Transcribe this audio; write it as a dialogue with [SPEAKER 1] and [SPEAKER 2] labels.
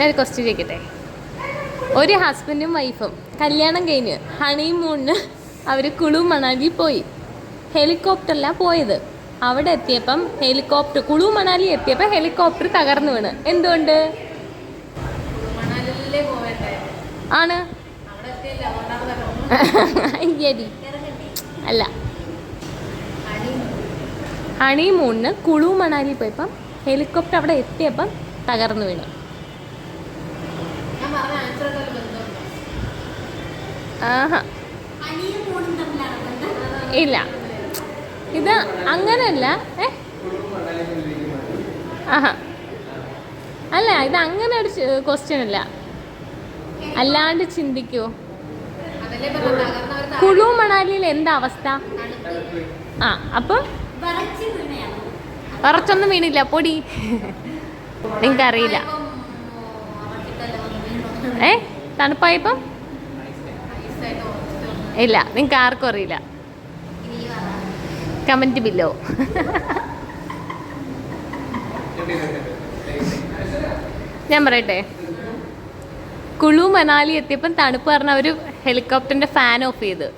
[SPEAKER 1] ഞാൻ ക്വസ്റ്റ്യൻ ചോദിക്കട്ടെ. ഒരു ഹസ്ബൻഡും വൈഫും കല്യാണം കഴിഞ്ഞ് ഹണിമൂണിന് അവർ കുളു മണാലി പോയി. ഹെലികോപ്റ്ററിലാണ് പോയത്. അവിടെ എത്തിയപ്പം കുളു മണാലി എത്തിയപ്പോൾ ഹെലികോപ്റ്റർ തകർന്നു വീണ്. എന്തുകൊണ്ട് ആണ്? അല്ല, ഹണിമൂണിന് കുളു മണാലി പോയപ്പം ഹെലികോപ്റ്റർ അവിടെ എത്തിയപ്പം തകർന്നു വീണു. ആഹാ, ഇല്ല, ഇത് അങ്ങനല്ല. ആഹാ, അല്ല, ഇത് അങ്ങനെ ഒരു ക്വസ്റ്റ്യൻ അല്ല. അല്ലാണ്ട് ചിന്തിക്കൂ. കുളു മണാലിയിൽ എന്താ അവസ്ഥ? ആ, അപ്പം ഉറച്ചൊന്നും വീണില്ല, പൊടി. നിങ്ങൾക്കറിയില്ല. തണുപ്പായപ്പം ഇല്ല, നിങ്ങൾക്ക് ആർക്കും അറിയില്ല. കമൻറ്റ് ബില്ലോ. ഞാൻ പറയട്ടെ, കുളു മണാലി എത്തിയപ്പം തണുപ്പ് പറഞ്ഞ ഒരു ഹെലികോപ്റ്ററിന്റെ ഫാൻ ഓഫ് ചെയ്ത്.